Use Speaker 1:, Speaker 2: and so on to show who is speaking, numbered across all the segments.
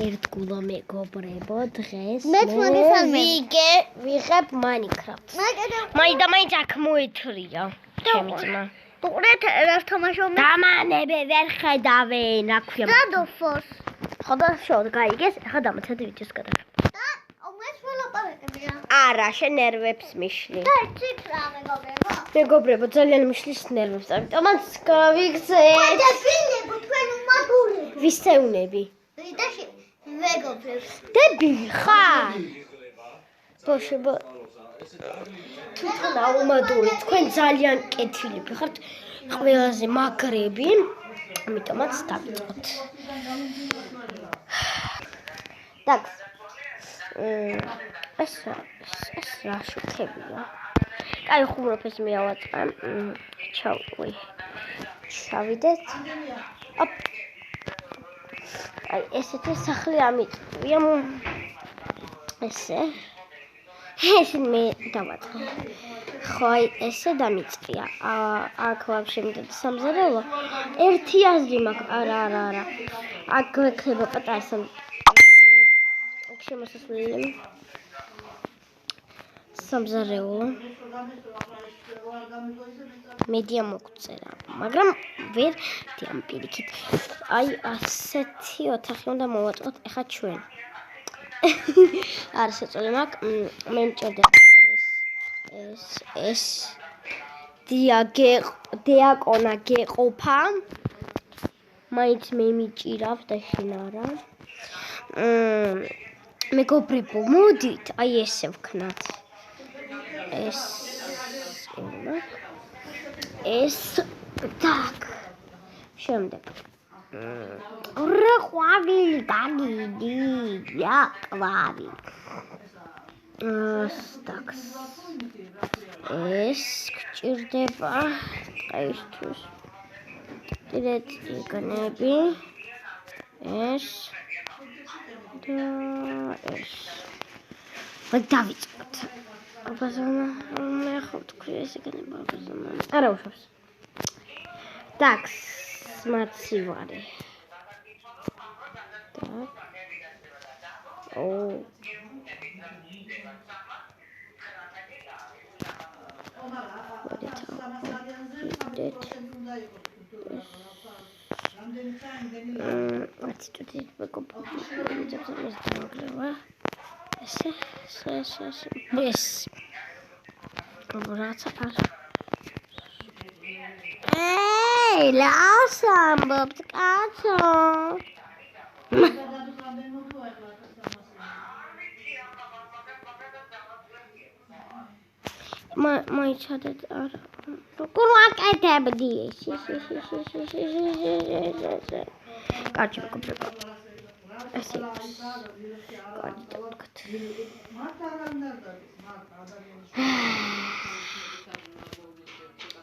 Speaker 1: ერთგულო მეგობრებო, დღეს ვიღებ Minecraft-ს. მაინც აქ მოეთრია ჩემი ძმა.
Speaker 2: უყურეთ რას თამაშობ?
Speaker 1: დამანები ვერ ხედავენ, რა ქვია.
Speaker 2: გადოფოს.
Speaker 1: ხოდა შევ გაიგეს, ახლა დამაცადი ვიდეოს გადავიღებ.
Speaker 2: და უმეს ველაპარაკებია.
Speaker 1: არა, შენ ნერვებს მიშლი.
Speaker 2: და ციფრა მეგობრებო.
Speaker 1: მეგობრებო, ძალიან მიშლის ნერვებს, ამიტომაც გავიქცეთ.
Speaker 2: დებილებო თქვენ უმაგურებო.
Speaker 1: ვისეუნები.
Speaker 2: რიტაში მეგობრებს.
Speaker 1: დებილი ხარ? ბოშებო. თვითონ აუმადური, თქვენ ძალიან კეთილები ხართ, ყველაზე მაგრები, ამიტომაც დავიწყოთ. так. ეს რა შეხებია? კაი, ხუმრობ ეს მეავაწყა. ჩავიდეთ. ოპ. აი, ესეთი სახლი ამიწვია. ესე. ეს მე დავაწყე. ხო, აი, ესე დამიწყია. აქ ვაფშე მინდოდა სამზარეულო. ერთი აზრი მაქვს. არა. აქ გვექნება პატარა შემოსასვლელი. სამზარეულო. მედია მოგწერა, მაგრამ ვერ დიამ პირიქით. აი, ასეთი ოთახი უნდა მოვაწყოთ ახლა ჩვენ. არა შეწოლი მაქვს, მე მჭირდება ეს დიაკონა გეყოფა. მაინც მე მიჭირავს და შენ არა. მეგობრებო, მოდით, აი ესე ვქნათ. ეს так. შემდეგ. რა ყვავილი დაგიდი, რა ყვავი. так. ეს გჭირდება დღეისთვის. დირეთ იგნები. ეს და ეს. დავიწყოთ. აბაზონა, მე ხო თქვი ეს იგნება აბაზონა. არა უშავს. так, მაცივარი. так. ო. ეს ლავს ამბობთ კაცო. მაიჩადეთ არა. როგორ ვაკეთებდი ეს? კარგი მეგობრებო. ესე კარგი დავდგეთ.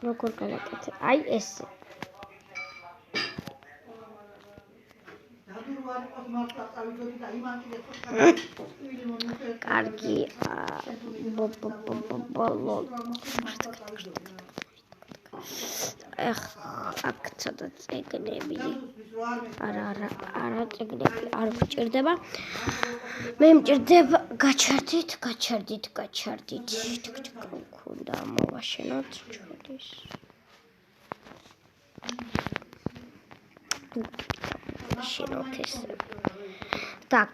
Speaker 1: როგორ გავაკეთე? აი ესე. კარგი აქ ცოტა წეგნები. არა წეგნები არ მჭირდება. მე მჭირდება გაჩერდით. უნდა მოვაშენოთ ჩვენს. შენოთ ეს. так,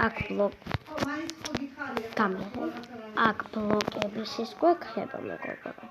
Speaker 1: აქ ბლოკ. გამო. აქ ბლოკების ის გვექნება მეგობრებო.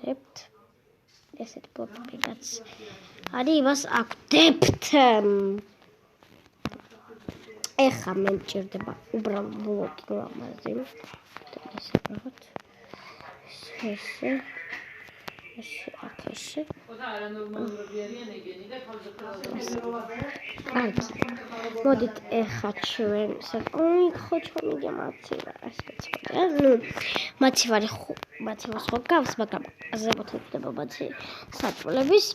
Speaker 1: დებთ. ესეთ ბლოკებიც არის, იმას აკვდებთ. ეხა მე მჭირდება უბრალოდ ბლოკი ლამაზი. ესე ვიღოთ. ესე აკეში. კარგი. მოდით ეხა ჩვენ ოი ხოჩო მიგე მაცივარ ასეც ხო? ნუ მაცივარი მაცივას ხო გავს, მაგრამ ზებოთ ხდება მაცი საწოლების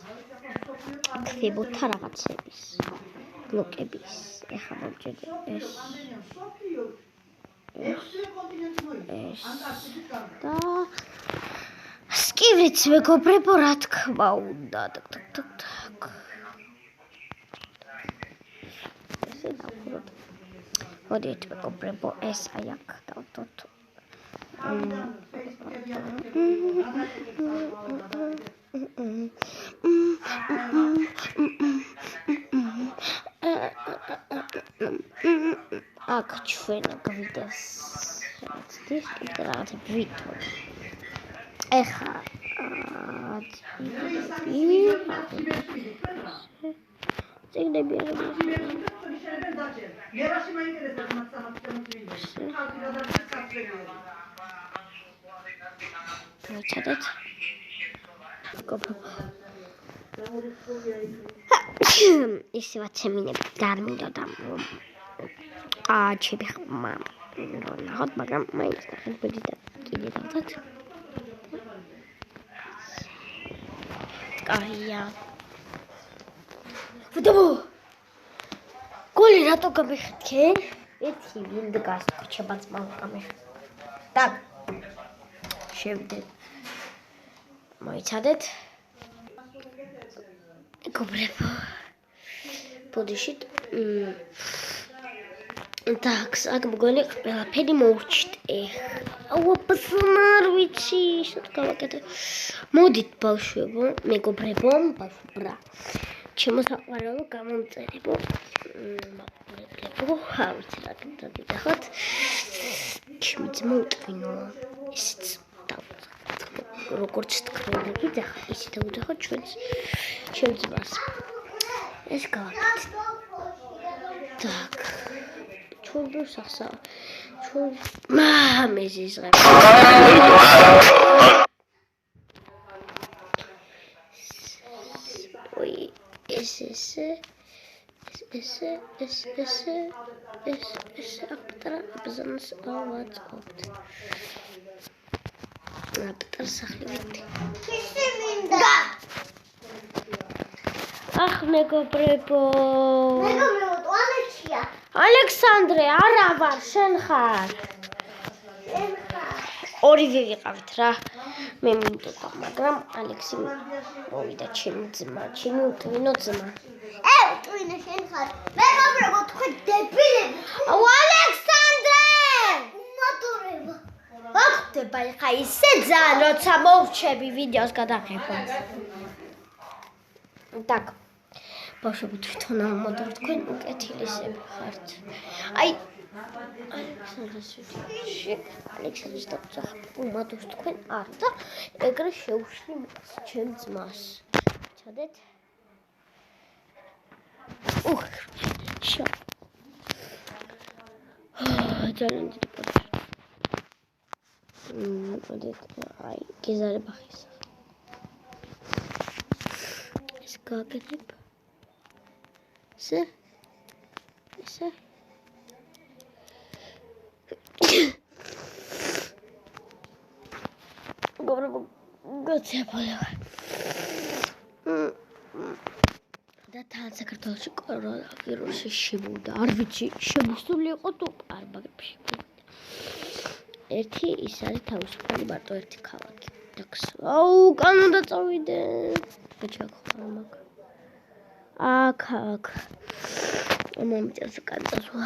Speaker 1: ხდებოთა რაღაცების ბლოკების. ეხა მომჭედი ეს და სკივრიც მეგობრებო, რა თქმა უნდა. ტაკ. ესე დავხუროთ. მოდით მეგობრებო, ეს აი აქ დავთოთ. აქ ჩვენ გვიდეს რაღაც დისკი რაღაც ვიტო. ეხა წიგნები მოიცადეთ. ისევაც ემინები გარმინდოდა ჩემი ხმა ნახოთ, მაგრამ მაინც ნახეთ ბედი და კიდე დავთოთ. კაია. ვდო. გოლი რატო გამიხეთქე? ერთი ვინ დგას ქუჩებაც მოვყამე. так. შევიდეთ. მოიცადეთ. მეგობრებო. ბოდიშით так, აქ მგონი ყველაფერი მოვჭდე. აუ, პსმარ ვიცი, შენ გავაკეთე. მოდით ბავშვებო, მეგობრებო, ბავშვბრა. ჩემო საყვარელო გამომწერებო. მეგობრებო, ავიც რა გითხოთ. ჩემი ძმა უტვინო. ისიც როგორც თქვენ გითხოთ, ისიც უდახოთ ჩვენს ძმას. ეს გავაკეთე. так. ჩუნდურ სახსა. ჩუნ მამეზის ღებ. ой, ეს აპტარა ბზანს ავაწყობთ. აპტარ სახლივით.
Speaker 2: ისე მინდა.
Speaker 1: ახ მეგობრებო.
Speaker 2: ტუალეტია.
Speaker 1: ალექსანდრე, არა ვარ, შენ ხარ. ორივე ვიყავით რა. მე მინდოდა, მაგრამ ალექსი მოვიდა ჩემი ძმა, ჩემი უტვინო ძმა.
Speaker 2: უტვინო შენ ხარ. მეგობრებო, თქვენ დებილები.
Speaker 1: აუ ალექსანდრე!
Speaker 2: უმატურება.
Speaker 1: რა ხდება ხა ისე ძალიან, როცა მოვჩები ვიდეოს გადაღებას. так. ბავშვები თვითონ ამოდარ თქვენ უკეთილისები ხართ. აი ალექსანდრეს ალექსანდრეს დაწერა უმადოს თქვენ არ და ეგრე შეუშვი ჩემ ძმას. ჩადეთ. შო. ძალიან დიდი პოჭი. მოდით აი გეზარება ხის. ეს გაგეთებ. ესე გობრებო გაცეფალა და თან საქართველოში კორონავირუსი შემოვიდა. არ ვიცი შემოსული იყო თუ არ, მაგრამ შემოვიდა. ერთი ის არის თავისუფალი მარტო ერთი ქალაქი. აუ, კანონდა წავიდე. ბიჭაკ ხარ მაგ. აქ. მომიწევს კანწასვა.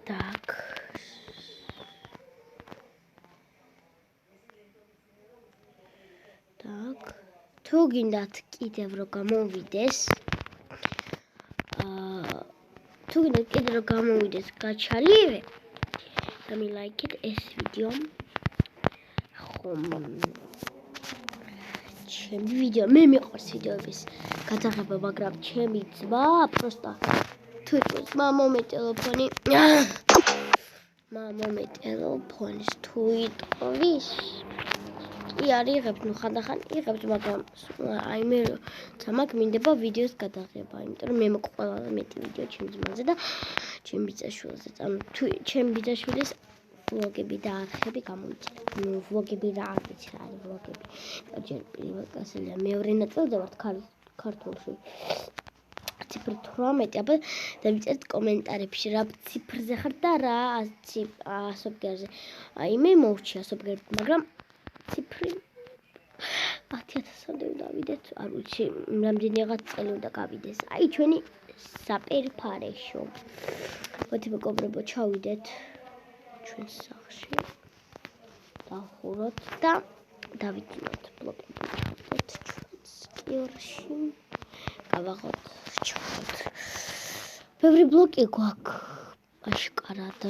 Speaker 1: так. так. თუ გინდათ კიდევ რომ გამოვიდეს. თუ გინდათ კიდევ რომ გამოვიდეს გაჩალივე. გამილაიქეთ ეს ვიდეო. ჩემი ვიდეო, მე მიყვარს ვიდეოების გადაღება, მაგრამ ჩემი ძმა პროსტა თუ იყოს მამა მე ტელეფონი მამამე ტელეფონის თუ იტყვის კი არ იღებს, ნუ ხანდახან იღებს, მაგრამ აი მე ძამაკ მინდება ვიდეოს გადაღება, იმიტომ რომ მე მოკვალა მეტი ვიდეო ჩემ ძმაზე და ჩემ ბიძაშვილზე. ანუ თუ ჩემ ბიძაშვილის ვლოგები და არხები გამომიწერა. ნუ ვლოგები რა არ ვიცი რა არის ვლოგები. ჯერ პირველ კლასელია, მეორე ნაწილზე ვართ ქართულში. ციფრი 18, აბა დავიწერეთ კომენტარებში რა ციფრზე ხარ და რა ასობგერზე. აი მე მოვჭი ასობგერზე, მაგრამ ციფრი 10,000-მდე დავიდეთ, არ ვიცი, რამდენიღაც წელი უნდა გავიდეს. აი ჩვენი საპერფარეშო. მოდი მეგობრებო, ჩავიდეთ ჩვენ სახლში. დავხუროთ და დავიწყოთ ბლოკები. ჩავდეთ ჩვენს კიორში. გავაღოთ, ჩავდეთ. ბევრი ბლოკი გვაქვს აშკარად.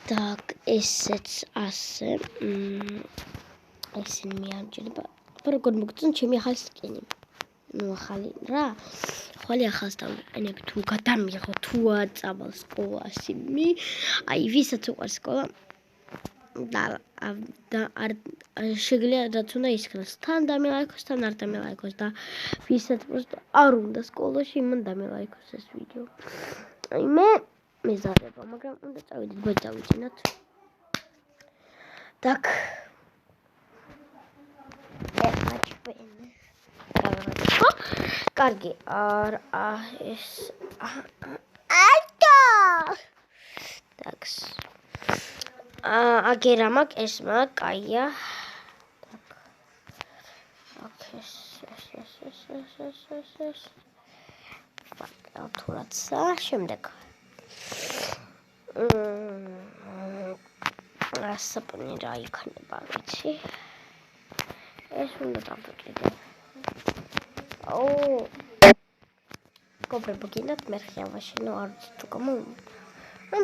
Speaker 1: Так, ესეც ასე. ესენი მიამჭირდება. როგორ მოგწონთ ჩემი ახალი სკინი? ნუ ახალი რა? ახალი ახალს დავიყენებ თუ გადამიღო თუ აწავალ სკოლაში. აი ვისაც უყვარს სკოლა და არ შეგიძლია რაც უნდა ისხნას. თან დამილაიქოს, თან არ დამილაიქოს და ვისაც просто არ უნდა სკოლაში, იმან დამილაიქოს ეს ვიდეო. აი მე ზარება, მაგრამ უნდა წავიდეთ, ბოჭ დავიჭინოთ. Так. ეხლა ჩვენ. კარგი, ეს Так. აგერა მაგ ეს მაგ, კაია. Так. ეს. თურაცა, შემდეგ. ასაპნი რა იქნება, ვიცი. ეს უნდა დავდაკიდე. მეგობრებო, გინდათ მერხი ავაშენო, არ ვიცი თუ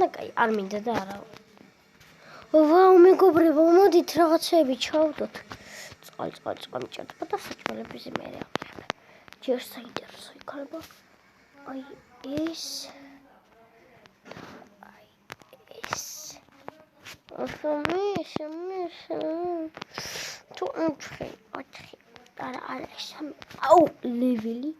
Speaker 1: და კაი, არ მინდა და არა. ვაუ, მეგობრებო, მოდით რაღაცეები ჩავდოთ. წყალი მიჭირდება და საჭმელების მე ავიღებ. ჯერ საინტერესო იქნება. აი ეს. თუ ოთხი. არა, სამი. აუ, ლეველი.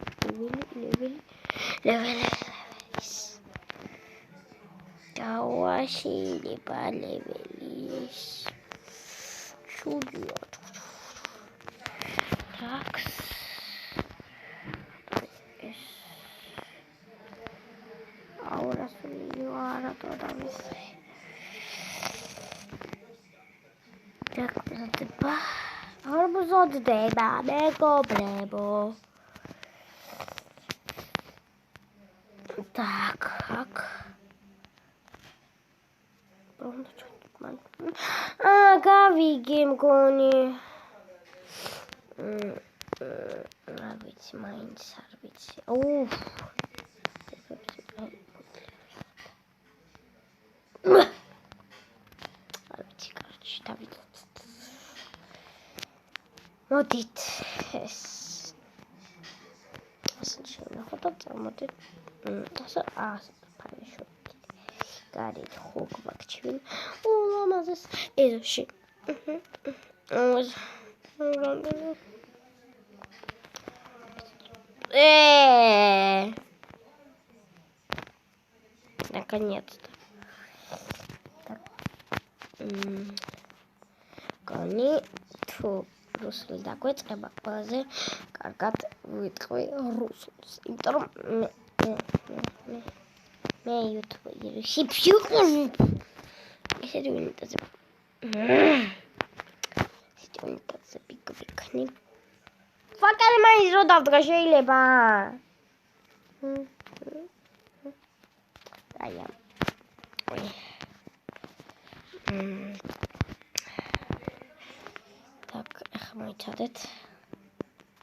Speaker 1: დავაშილება ლეველის. ჩუდია. Так. ეს. აუ, რასული არა და ვიცი. არ ბზოდდება, მეგობრებო. Так, აქ. გავიგე მგონი. არ ვიცი, მაინც არ ვიცი. არ ვიცი, კარჩი, დავიდეთ. მოდით ეს შევნახოთ და წარმოდით ფარეშო გარეთ ხო გვაქვს ლამაზეს ეზოში наконец-то Кони თუ რუსული დაგვეწყება, ყველაზე კარგად ვიტყვი რუსულს. იმიტომ რომ მე YouTube-ში ვიყავი. ესეთი ვინიტაზე. ვიქნი. ფაკარი მაინც რო დავდგა შეიძლება. აია. Так, ეხლა მოიცადეთ.